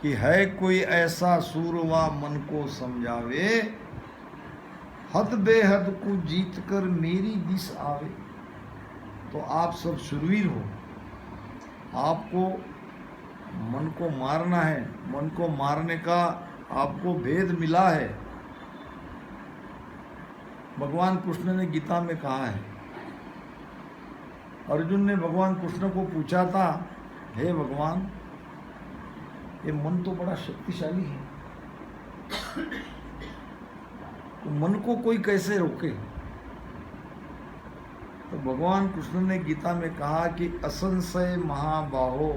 कि है कोई ऐसा सूरवा मन को समझावे, हद बेहद को जीत कर मेरी दिस आवे। तो आप सब शूरवीर हो, आपको मन को मारना है, मन को मारने का आपको भेद मिला है। भगवान कृष्ण ने गीता में कहा है। अर्जुन ने भगवान कृष्ण को पूछा था, हे भगवान, ये मन तो बड़ा शक्तिशाली है, तो मन को कोई कैसे रोके? तो भगवान कृष्ण ने गीता में कहा कि असंशय महाबाहो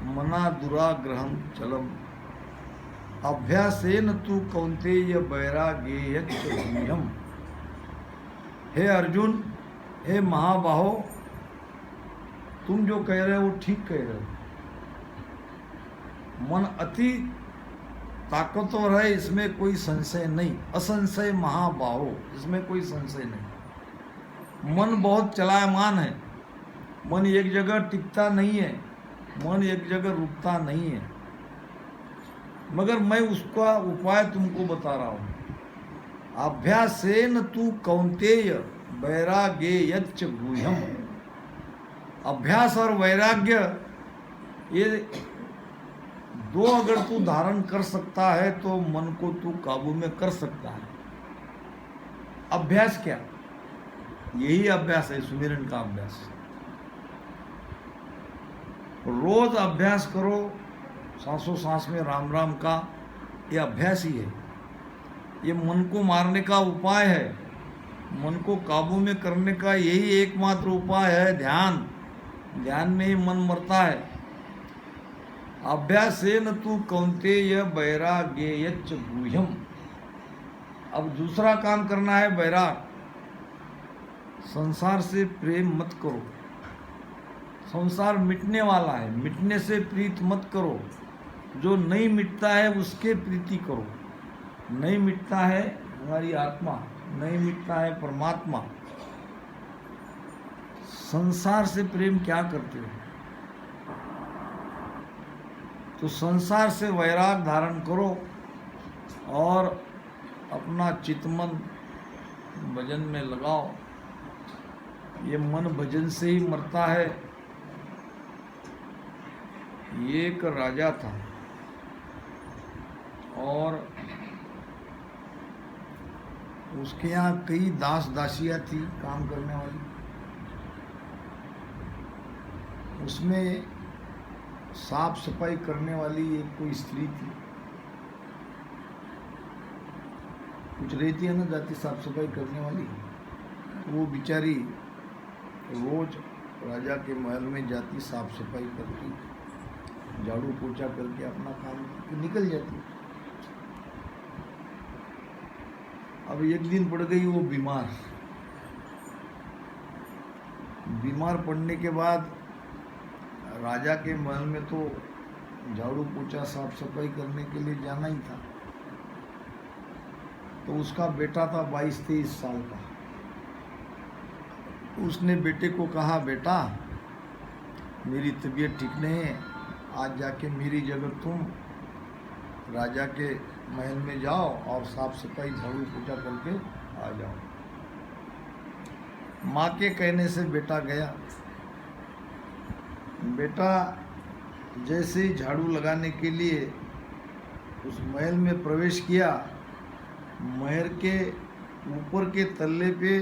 मना दुराग्रहम चलम, अभ्यासेन तु कौन्तेय वैराग्येयम। हे अर्जुन, हे महाबाहो, तुम जो कह रहे हो वो ठीक कह रहे हो। मन अति ताकतवर है, इसमें कोई संशय नहीं। असंशय महाबाहो, इसमें कोई संशय नहीं। मन बहुत चलायमान है, मन एक जगह टिकता नहीं है, मन एक जगह रुकता नहीं है। मगर मैं उसका उपाय तुमको बता रहा हूं। अभ्यासेन तु कौन्तेय वैराग्येयच्च गुह्यम। अभ्यास और वैराग्य, ये दो अगर तू धारण कर सकता है तो मन को तू काबू में कर सकता है। अभ्यास क्या? यही अभ्यास है, सुमिरन का अभ्यास। रोज अभ्यास करो सांसों सांस में राम राम का, ये अभ्यास ही है। ये मन को मारने का उपाय है, मन को काबू में करने का यही एकमात्र उपाय है, ध्यान। ध्यान में ही मन मरता है। अभ्यासेन तु कौन्तेय वैराग्येयच्च गुह्यम। अब दूसरा काम करना है, वैराग। संसार से प्रेम मत करो, संसार मिटने वाला है, मिटने से प्रीत मत करो। जो नहीं मिटता है उसके प्रीति करो। नहीं मिटता है हमारी आत्मा, नहीं मिटता है परमात्मा। संसार से प्रेम क्या करते हो? तो संसार से वैराग धारण करो और अपना चितमन भजन में लगाओ। ये मन भजन से ही मरता है। ये एक राजा था और उसके यहाँ कई दास दासियाँ थी काम करने वाली। उसमें साफ सफाई करने वाली एक कोई स्त्री थी, कुछ रहती है ना जाती साफ सफाई करने वाली। तो वो बेचारी रोज राजा के महल में जाती, साफ सफाई करती, झाड़ू पोछा करके अपना काम निकल जाती। अब एक दिन पड़ गई वो बीमार। बीमार पड़ने के बाद राजा के महल में तो झाड़ू पोछा साफ सफाई करने के लिए जाना ही था। तो उसका बेटा था 22-23 साल का। उसने बेटे को कहा, बेटा मेरी तबीयत ठीक नहीं है, आज जाके मेरी जगह तुम राजा के महल में जाओ और साफ सफाई झाड़ू पोछा करके आ जाओ। माँ के कहने से बेटा गया। बेटा जैसे ही झाड़ू लगाने के लिए उस महल में प्रवेश किया, महल के ऊपर के तल्ले पे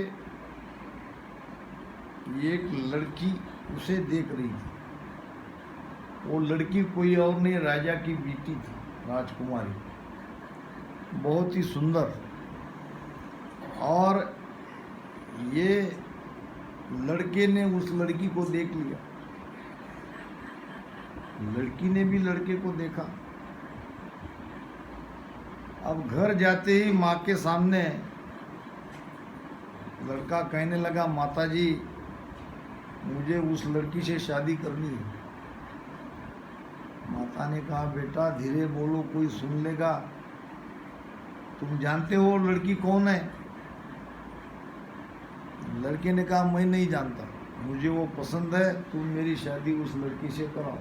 एक लड़की उसे देख रही थी। वो लड़की कोई और नहीं, राजा की बेटी थी, राजकुमारी, बहुत ही सुंदर। और ये लड़के ने उस लड़की को देख लिया, लड़की ने भी लड़के को देखा। अब घर जाते ही माँ के सामने लड़का कहने लगा, माताजी मुझे उस लड़की से शादी करनी है। माता ने कहा, बेटा धीरे बोलो, कोई सुन लेगा। तुम जानते हो लड़की कौन है? लड़के ने कहा, मैं नहीं जानता, मुझे वो पसंद है, तुम मेरी शादी उस लड़की से कराओ।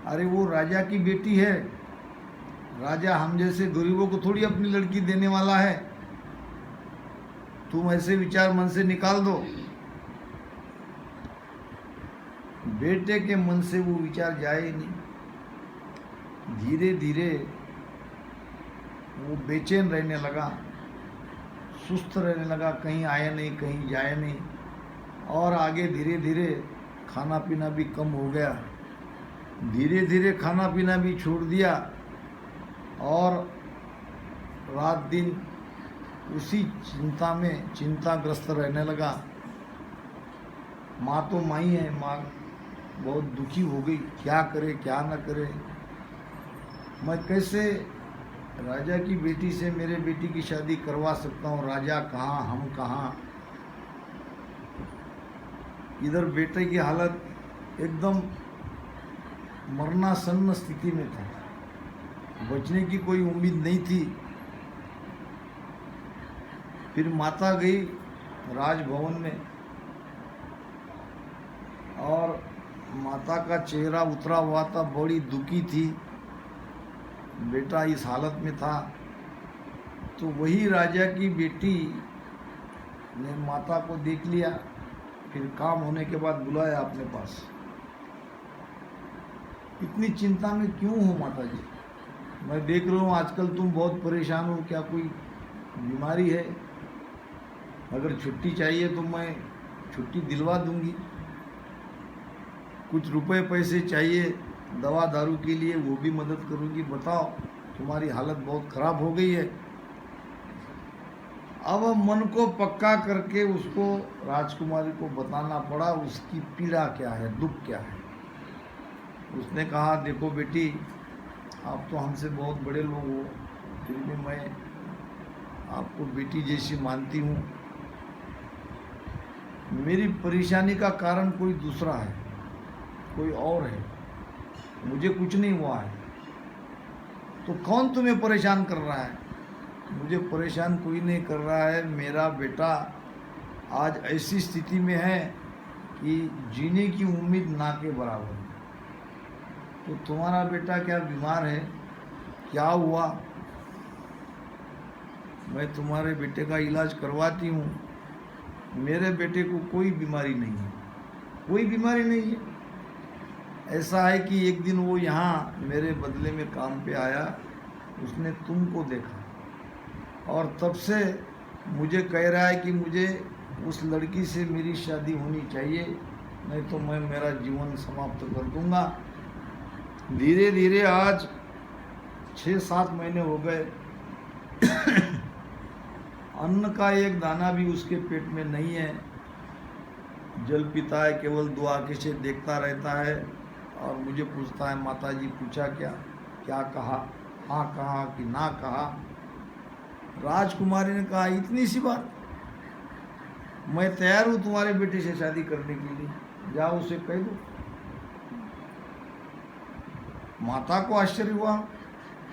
अरे वो राजा की बेटी है, राजा हम जैसे गरीबों को थोड़ी अपनी लड़की देने वाला है। तुम ऐसे विचार मन से निकाल दो। बेटे के मन से वो विचार जाए ही नहीं। धीरे धीरे वो बेचैन रहने लगा, सुस्त रहने लगा, कहीं आए नहीं, कहीं जाए नहीं। और आगे धीरे धीरे खाना पीना भी कम हो गया, धीरे धीरे खाना पीना भी छोड़ दिया और रात दिन उसी चिंता में चिंताग्रस्त रहने लगा। माँ तो माँ ही है, माँ बहुत दुखी हो गई, क्या करे क्या न करे। मैं कैसे राजा की बेटी से मेरे बेटी की शादी करवा सकता हूँ? राजा कहाँ, हम कहाँ। इधर बेटे की हालत एकदम मरनासन्न स्थिति में था, बचने की कोई उम्मीद नहीं थी। फिर माता गई राजभवन में और माता का चेहरा उतरा हुआ था, बड़ी दुखी थी, बेटा इस हालत में था। तो वही राजा की बेटी ने माता को देख लिया, फिर काम होने के बाद बुलाया अपने पास। इतनी चिंता में क्यों हो माता जी? मैं देख रहा हूँ आजकल तुम बहुत परेशान हो, क्या कोई बीमारी है? अगर छुट्टी चाहिए तो मैं छुट्टी दिलवा दूंगी। कुछ रुपए पैसे चाहिए दवा दारू के लिए, वो भी मदद करूंगी। बताओ, तुम्हारी हालत बहुत खराब हो गई है। अब मन को पक्का करके उसको, राजकुमारी को बताना पड़ा उसकी पीड़ा क्या है, दुख क्या है। उसने कहा, देखो बेटी, आप तो हमसे बहुत बड़े लोग हो, फिर भी मैं आपको बेटी जैसी मानती हूँ। मेरी परेशानी का कारण कोई दूसरा है, कोई और है, मुझे कुछ नहीं हुआ है। तो कौन तुम्हें परेशान कर रहा है? मुझे परेशान कोई नहीं कर रहा है। मेरा बेटा आज ऐसी स्थिति में है कि जीने की उम्मीद ना के बराबर है। तो तुम्हारा बेटा क्या बीमार है? क्या हुआ? मैं तुम्हारे बेटे का इलाज करवाती हूँ। मेरे बेटे को कोई बीमारी नहीं है, कोई बीमारी नहीं है। ऐसा है कि एक दिन वो यहाँ मेरे बदले में काम पे आया, उसने तुमको देखा और तब से मुझे कह रहा है कि मुझे उस लड़की से मेरी शादी होनी चाहिए, नहीं तो मैं मेरा जीवन समाप्त कर दूंगा। धीरे धीरे आज 6-7 महीने हो गए, अन्न का एक दाना भी उसके पेट में नहीं है। जल पीता है, केवल 2 आंखें से देखता रहता है और मुझे पूछता है, माता जी पूछा क्या, क्या कहा, हाँ कहा कि ना कहा। राजकुमारी ने कहा, इतनी सी बात, मैं तैयार हूँ तुम्हारे बेटे से शादी करने के लिए, जाओ उसे कह दो। माता को आश्चर्य हुआ,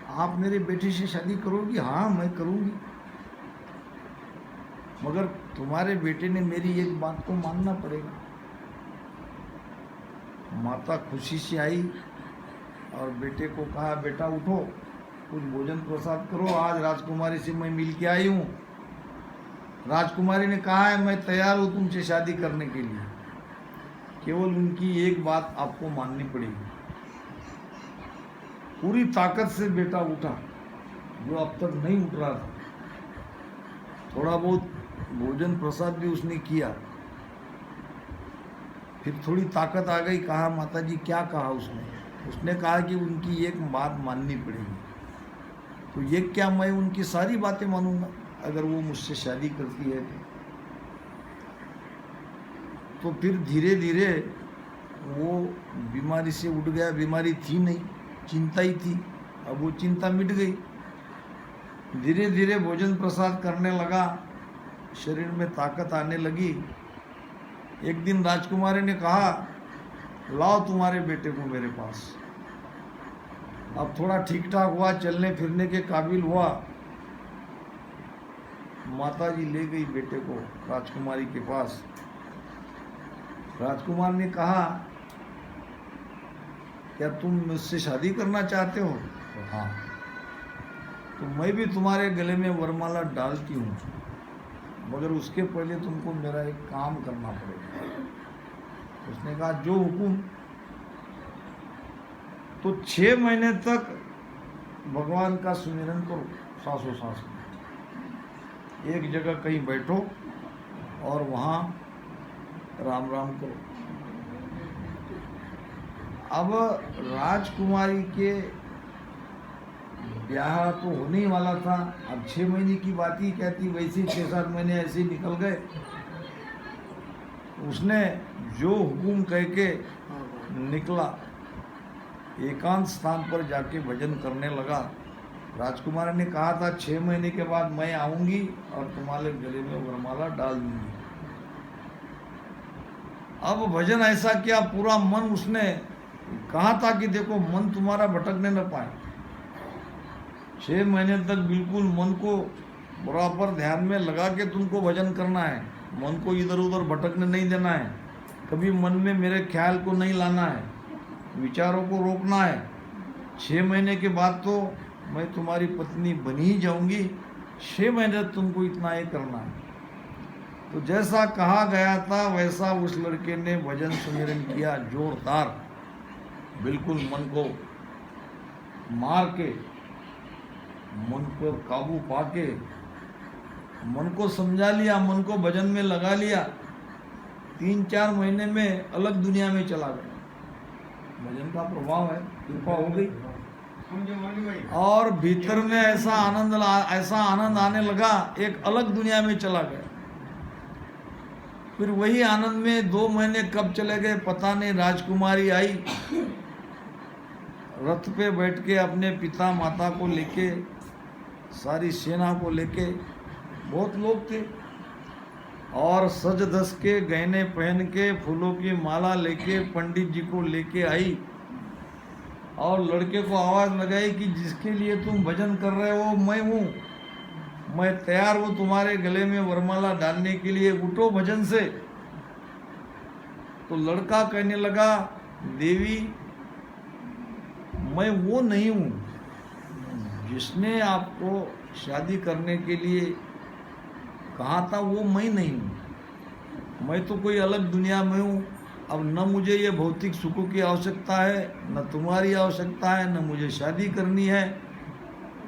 आप मेरे बेटे से शादी करोगी? हाँ मैं करूँगी, मगर तुम्हारे बेटे ने मेरी एक बात को मानना पड़ेगा। माता खुशी से आई और बेटे को कहा, बेटा उठो, कुछ भोजन प्रसाद करो, आज राजकुमारी से मैं मिल के आई हूँ। राजकुमारी ने कहा है, मैं तैयार हूँ तुमसे शादी करने के लिए, केवल उनकी एक बात आपको माननी पड़ेगी। पूरी ताकत से बेटा उठा, जो अब तक नहीं उठ रहा था। थोड़ा बहुत भोजन प्रसाद भी उसने किया, फिर थोड़ी ताकत आ गई। कहा, माता जी क्या कहा उसने? उसने कहा कि उनकी एक बात माननी पड़ेगी। तो ये क्या, मैं उनकी सारी बातें मानूंगा अगर वो मुझसे शादी करती है तो फिर धीरे धीरे वो बीमारी से उठ गया। बीमारी थी नहीं, चिंता ही थी, अब वो चिंता मिट गई। धीरे धीरे भोजन प्रसाद करने लगा, शरीर में ताकत आने लगी। एक दिन राजकुमारी ने कहा, लाओ तुम्हारे बेटे को मेरे पास। अब थोड़ा ठीक ठाक हुआ, चलने फिरने के काबिल हुआ। माता जी ले गई बेटे को राजकुमारी के पास। राजकुमार ने कहा, क्या तुम मुझसे शादी करना चाहते हो? तो हाँ, तो मैं भी तुम्हारे गले में वरमाला डालती हूँ, मगर उसके पहले तुमको मेरा एक काम करना पड़ेगा। उसने कहा जो हुकुम। तो 6 महीने तक भगवान का सुमिरन करो सांसों सांस में, एक जगह कहीं बैठो और वहाँ राम राम करो। अब राजकुमारी के ब्याह तो होने ही वाला था। अब 6 महीने की बात ही कहती, वैसे 6-7 महीने ऐसे ही निकल गए। उसने जो हुकुम कह के निकला, एकांत स्थान पर जाके भजन करने लगा। राजकुमारी ने कहा था 6 महीने के बाद मैं आऊंगी और तुम्हारे गले में वरमाला डाल दूंगी। अब भजन ऐसा किया, पूरा मन उसने कहा था कि देखो मन तुम्हारा भटकने न पाए। 6 महीने तक बिल्कुल मन को बराबर ध्यान में लगा के तुमको भजन करना है, मन को इधर उधर भटकने नहीं देना है, कभी मन में मेरे ख्याल को नहीं लाना है, विचारों को रोकना है। 6 महीने के बाद तो मैं तुम्हारी पत्नी बन ही जाऊंगी, 6 महीने तुमको इतना ही करना है। तो जैसा कहा गया था वैसा उस लड़के ने भजन सुमिरन किया जोरदार, बिल्कुल मन को मार के, मन पर काबू पाके, मन को समझा लिया, मन को भजन में लगा लिया। 3-4 महीने में अलग दुनिया में चला गया। भजन का प्रभाव है, कृपा हो गई और भीतर में ऐसा आनंद आने लगा, एक अलग दुनिया में चला गया। फिर वही आनंद में 2 महीने कब चले गए पता नहीं। राजकुमारी आई, रथ पे बैठ के अपने पिता माता को लेके, सारी सेना को लेके, बहुत लोग थे, और सज धस के गहने पहन के फूलों की माला लेके पंडित जी को लेके आई और लड़के को आवाज़ लगाई कि जिसके लिए तुम भजन कर रहे हो मैं हूँ, मैं तैयार हूँ तुम्हारे गले में वरमाला डालने के लिए, उठो भजन से। तो लड़का कहने लगा देवी मैं वो नहीं हूँ जिसने आपको शादी करने के लिए कहा था, वो मैं नहीं हूँ, मैं तो कोई अलग दुनिया में हूँ। अब न मुझे ये भौतिक सुखों की आवश्यकता है, न तुम्हारी आवश्यकता है, न मुझे शादी करनी है।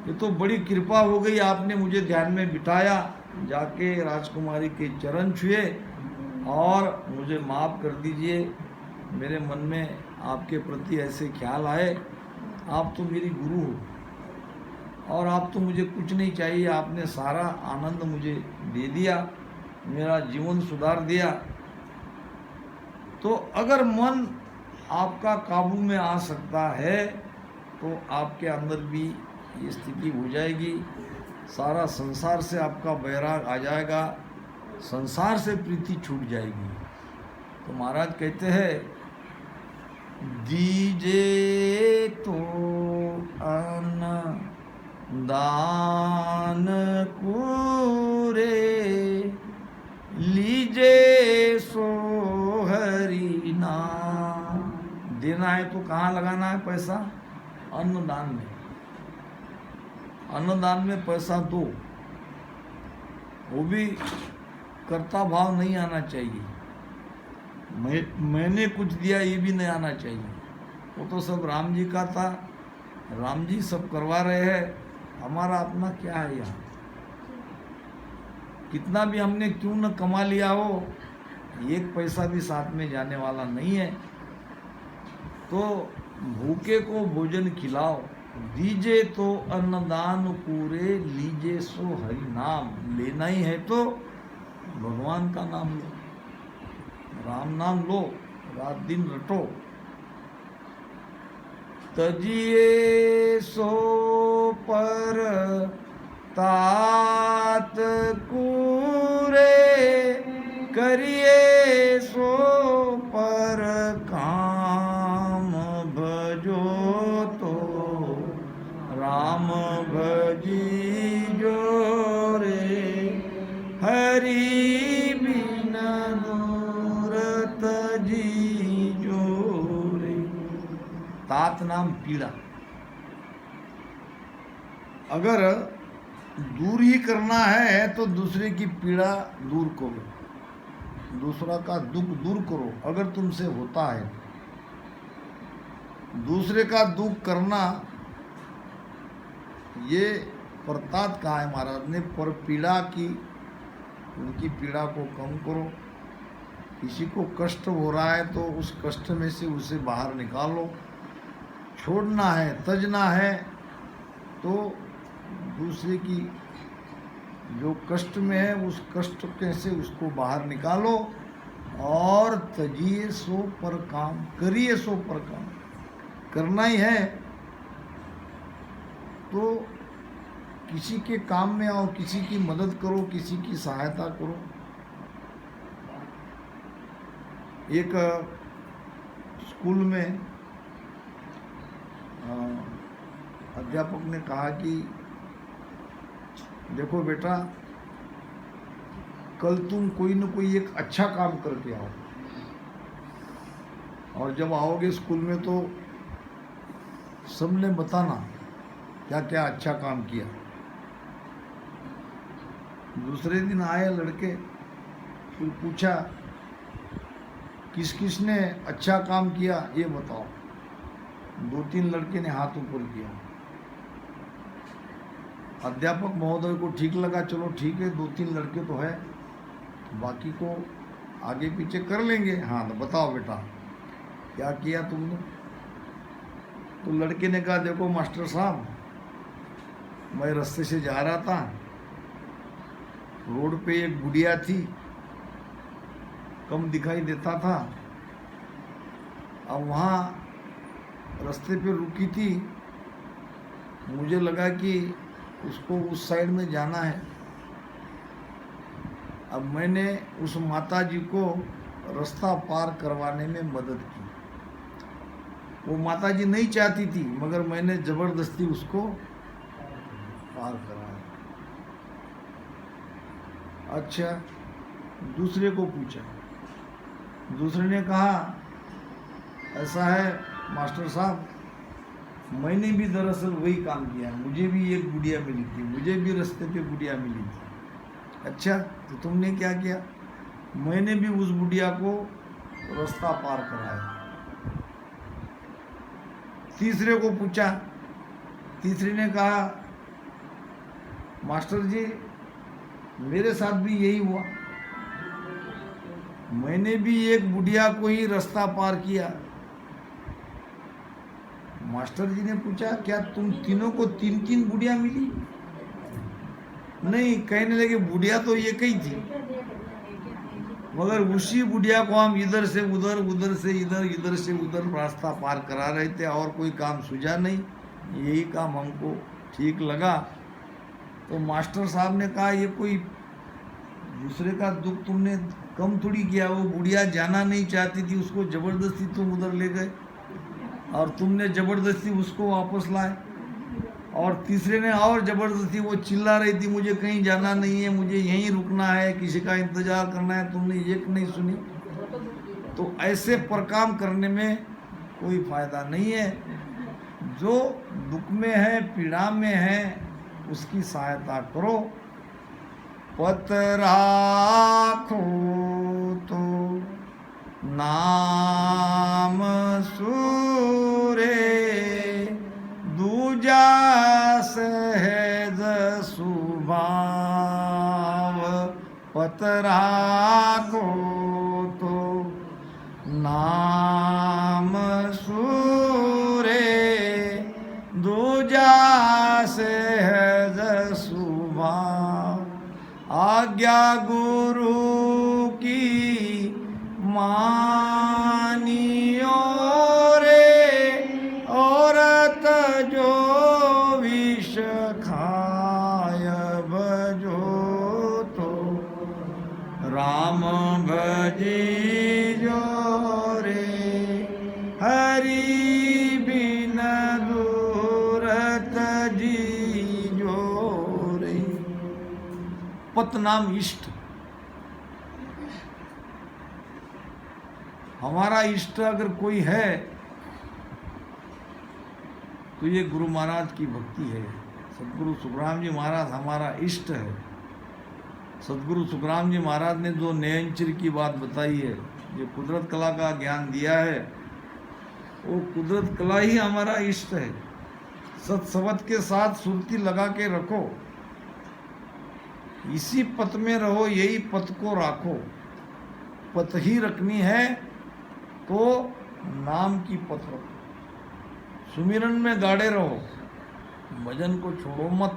ये तो बड़ी कृपा हो गई, आपने मुझे ध्यान में बिठाया, जाके राजकुमारी के चरण छुए और मुझे माफ़ कर दीजिए, मेरे मन में आपके प्रति ऐसे ख्याल आए, आप तो मेरी गुरु हो और आप तो मुझे कुछ नहीं चाहिए, आपने सारा आनंद मुझे दे दिया, मेरा जीवन सुधार दिया। तो अगर मन आपका काबू में आ सकता है तो आपके अंदर भी ये स्थिति हो जाएगी, सारा संसार से आपका बैराग आ जाएगा, संसार से प्रीति छूट जाएगी। तो महाराज कहते हैं दीजे तो अन्न दान पूरे, लीजे सो हरि नाम। देना है तो कहाँ लगाना है पैसा? अन्नदान में। अन्नदान में पैसा दो, वो भी कर्ता भाव नहीं आना चाहिए, मैंने कुछ दिया ये भी नहीं आना चाहिए। वो तो सब राम जी का था, राम जी सब करवा रहे हैं, हमारा अपना क्या है यहाँ? कितना भी हमने क्यों न कमा लिया हो, एक पैसा भी साथ में जाने वाला नहीं है। तो भूखे को भोजन खिलाओ, दीजे तो अन्नदान पूरे, लीजे सो हरि नाम। लेना ही है तो भगवान का नाम लो, राम नाम लो, रात दिन रटो। तजिए सो पर तात कूरे, करिए सो पर काम, भजो तो राम भजी जो रे, हरि बिन दूर तजी जो रे। तात पात नाम पीड़ा। अगर दूर ही करना है तो दूसरे की पीड़ा दूर करो, दूसरा का दुख दूर करो। अगर तुमसे होता है दूसरे का दुख करना, ये प्रताप कहा है महाराज ने, पर पीड़ा की, उनकी पीड़ा को कम करो। किसी को कष्ट हो रहा है तो उस कष्ट में से उसे बाहर निकालो। छोड़ना है, तजना है तो दूसरे की जो कष्ट में है उस कष्ट के से उसको बाहर निकालो। और तजिए सो पर काम, करिए सो पर काम। करना ही है तो किसी के काम में आओ, किसी की मदद करो, किसी की सहायता करो। एक स्कूल में अध्यापक ने कहा कि देखो बेटा, कल तुम कोई न कोई एक अच्छा काम करके आओ, और जब आओगे स्कूल में तो सबने बताना क्या क्या अच्छा काम किया। दूसरे दिन आए लड़के, फिर पूछा किस किस ने अच्छा काम किया ये बताओ। 2-3 लड़के ने हाथ ऊपर किया। अध्यापक महोदय को ठीक लगा, चलो ठीक है 2-3 लड़के तो है, बाकी को आगे पीछे कर लेंगे। हाँ तो बताओ बेटा क्या किया तुमने। तो लड़के ने कहा देखो मास्टर साहब, मैं रास्ते से जा रहा था, रोड पे एक गुड़िया थी, कम दिखाई देता था। अब वहाँ रास्ते पे रुकी थी, मुझे लगा कि उसको उस साइड में जाना है। अब मैंने उस माता जी को रास्ता पार करवाने में मदद की। वो माता जी नहीं चाहती थी मगर मैंने ज़बरदस्ती उसको पार कराया। अच्छा, दूसरे को पूछा, दूसरे ने कहा ऐसा है मास्टर साहब, मैंने भी दरअसल वही काम किया, मुझे भी एक गुड़िया मिली थी, मुझे भी रास्ते पे गुड़िया मिली थी। अच्छा तो तुमने क्या किया। मैंने भी उस गुड़िया को रास्ता पार कराया। तीसरे को पूछा, तीसरे ने कहा मास्टर जी मेरे साथ भी यही हुआ, मैंने भी एक बुढ़िया को ही रास्ता पार किया। मास्टर जी ने पूछा क्या तुम तीनों को 3-3 बुढ़िया मिली। नहीं, कहने लगे बुढ़िया तो एक ही थी, मगर उसी बुढ़िया को हम इधर से उधर, उधर से इधर, इधर से उधर रास्ता पार करा रहे थे, और कोई काम सूझा नहीं, यही काम हमको ठीक लगा। तो मास्टर साहब ने कहा ये कोई दूसरे का दुख तुमने कम थोड़ी किया, वो बुढ़िया जाना नहीं चाहती थी, उसको ज़बरदस्ती तुम उधर ले गए और तुमने ज़बरदस्ती उसको वापस लाए। और तीसरे ने और ज़बरदस्ती, वो चिल्ला रही थी मुझे कहीं जाना नहीं है, मुझे यहीं रुकना है, किसी का इंतज़ार करना है, तुमने एक नहीं सुनी। तो ऐसे परकाम करने में कोई फ़ायदा नहीं है। जो दुख में है, पीड़ा में है, उसकी सहायता करो। पत राखो तो नाम सूरे, दूजा सहज सुभाव। पत राखो तो नाम सूरे, दूजा सहज सुभाव। आज्ञा गुरु की मानियो रे, औरत जो विष खाय बजो तो, राम भजी जो रे, हरि बिन दूरत जी जो रे। पत नाम इष्ट, हमारा इष्ट अगर कोई है तो ये गुरु महाराज की भक्ति है। सदगुरु सुखराम जी महाराज हमारा इष्ट है। सदगुरु सुखराम जी महाराज ने जो नयनचिर की बात बताई है, जो कुदरत कला का ज्ञान दिया है, वो कुदरत कला ही हमारा इष्ट है। सत्सवत के साथ सुरती लगा के रखो, इसी पथ में रहो, यही पथ को राखो। पथ ही रखनी है तो नाम की पथ रखो। सुमिरन में गाड़े रहो, भजन को छोड़ो मत,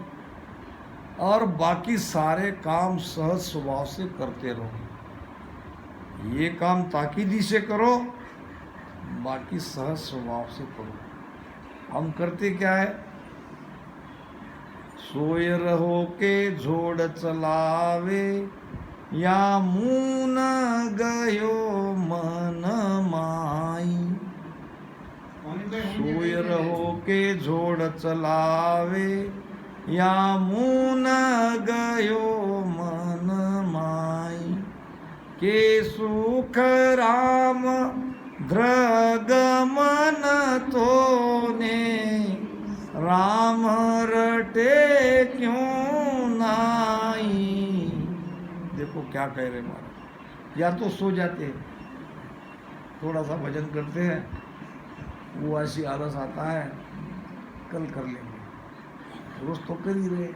और बाकी सारे काम सहज स्वभाव से करते रहो। ये काम ताकीदी से करो, बाकी सहज स्वभाव से करो। हम करते क्या है? सोय रहो के झोड़ चलावे, या मुन गयो मन माई। सोय रहो के झोड़ चलावे, या मुन गयो मन माई। के सुख राम धृग मन तोने, राम रटे क्यों नाई। देखो क्या कह रहे महाराज। या तो सो जाते हैं, थोड़ा सा भजन करते हैं, वो ऐसी आलस आता है कल कर लेंगे, रोज तो कर ही रहे।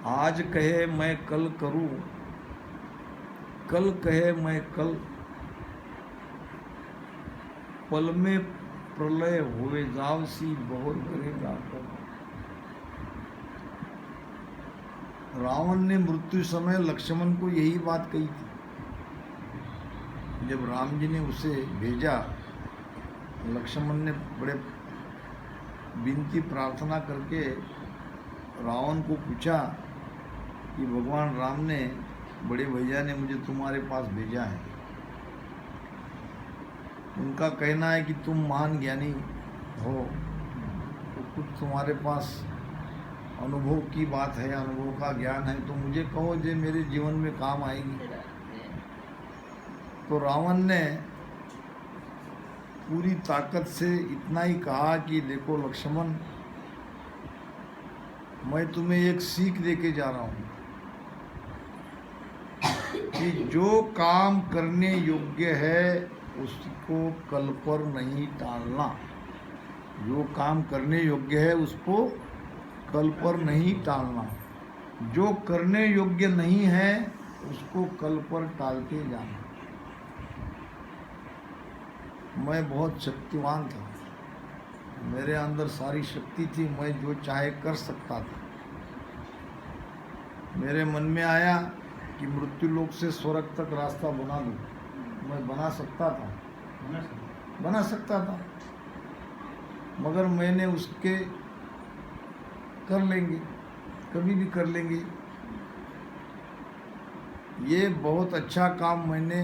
आज कहे मैं कल करूं, कल कहे मैं कल, पल में प्रलय हुए जावसी बहुत करेगा कल। रावण ने मृत्यु समय लक्ष्मण को यही बात कही थी। जब राम जी ने उसे भेजा, लक्ष्मण ने बड़े विनती प्रार्थना करके रावण को पूछा कि भगवान राम ने, बड़े भैया ने मुझे तुम्हारे पास भेजा है। उनका कहना है कि तुम महान ज्ञानी हो, तो कुछ तुम्हारे पास अनुभव की बात है, अनुभव का ज्ञान है, तो मुझे कहो जो मेरे जीवन में काम आएगी। तो रावण ने पूरी ताकत से इतना ही कहा कि देखो लक्ष्मण, मैं तुम्हें एक सीख देके जा रहा हूँ कि जो काम करने योग्य है उसको कल पर नहीं टालना। जो काम करने योग्य है उसको कल पर नहीं टालना। जो करने योग्य नहीं है उसको कल पर टालते जाना। मैं बहुत शक्तिवान था, मेरे अंदर सारी शक्ति थी, मैं जो चाहे कर सकता था। मेरे मन में आया कि मृत्यु लोक से स्वर्ग तक रास्ता बना दूं, मैं बना सकता था, मगर मैंने उसके कर लेंगे, कभी भी कर लेंगे। ये बहुत अच्छा काम मैंने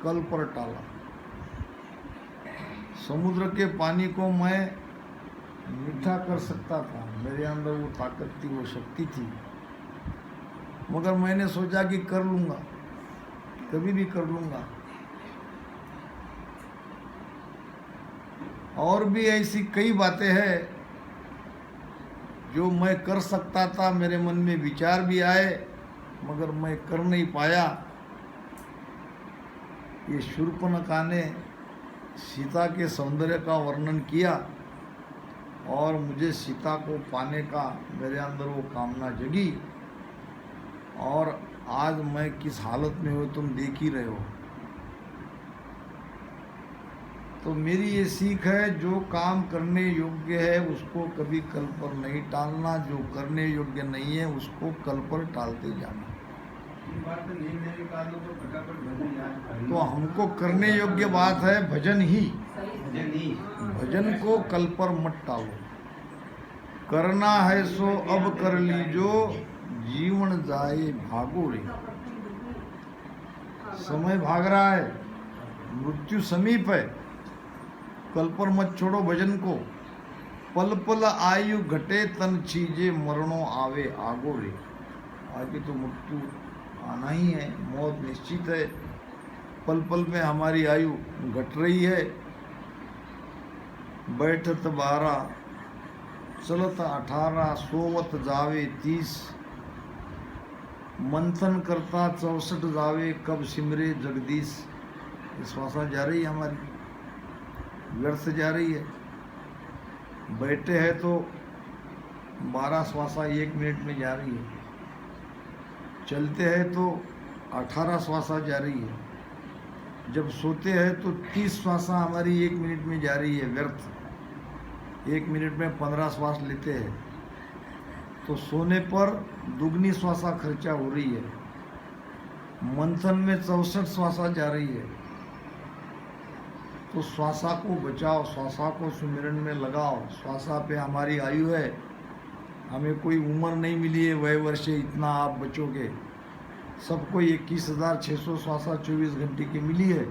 कल पर टाला। समुद्र के पानी को मैं मीठा कर सकता था, मेरे अंदर वो ताकत थी, वो शक्ति थी, मगर मैंने सोचा कि कर लूँगा, कभी भी कर लूँगा। और भी ऐसी कई बातें हैं जो मैं कर सकता था, मेरे मन में विचार भी आए, मगर मैं कर नहीं पाया। ये शूर्पणखा ने सीता के सौंदर्य का वर्णन किया और मुझे सीता को पाने का मेरे अंदर वो कामना जगी, और आज मैं किस हालत में हूँ तुम देख ही रहे हो। तो मेरी ये सीख है, जो काम करने योग्य है उसको कभी कल पर नहीं टालना, जो करने योग्य नहीं है उसको कल पर टालते जाना। तो हमको करने योग्य बात है भजन ही। भजन को कल पर मत टालो। करना है सो अब कर लीजो, जीवन जाए भागो रे। समय भाग रहा है, मृत्यु समीप है, कल पर मत छोड़ो भजन को। पल पल आयु घटे तन छीजे, मरणों आवे आगो रे। आगे तो मृत्यु आना ही है, मौत निश्चित है। पल पल में हमारी आयु घट रही है, बैठत 12 चलत 18 सोवत जावे 30 मंथन करता 64 जावे कब सिमरे जगदीश। ये श्वासा जा रही है हमारी, व्यर्थ जा रही है। बैठे हैं तो 12 श्वासा 1 मिनट में जा रही है, चलते हैं तो 18 श्वासा जा रही है, जब सोते हैं तो 30 श्वासा हमारी 1 मिनट में जा रही है व्यर्थ। 1 मिनट में 15 श्वास लेते हैं तो सोने पर दुगनी श्वासा खर्चा हो रही है। मंथन में 64 श्वासा जा रही है। तो श्वासा को बचाओ, श्वासा को सुमिरन में लगाओ। श्वासा पे हमारी आयु है, हमें कोई उम्र नहीं मिली है वह वर्ष इतना आप बचोगे। सबको 21,600 श्वासा 24 घंटे की मिली है।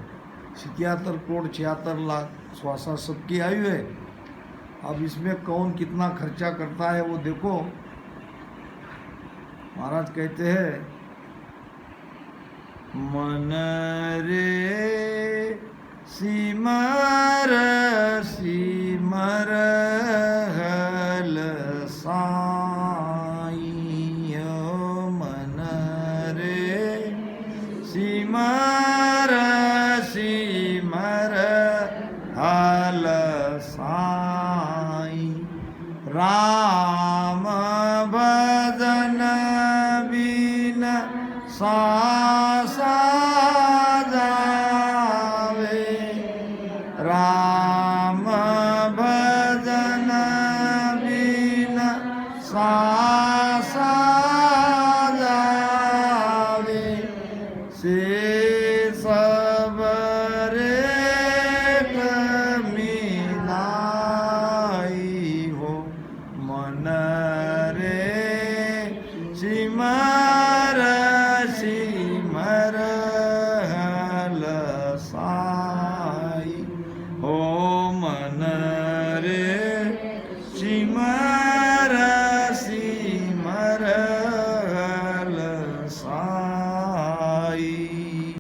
77 करोड़ 76 लाख श्वासा सबकी आयु है। अब इसमें कौन कितना खर्चा करता है वो देखो। महाराज कहते हैं मन रे सिमर सिमर हल साई, मन रे सिमर सिमर हल साई। राम भजन बिन सासा जावे, राम भजन बिन सासा जावे। से सब मन रे सिमर सिमर हल सा।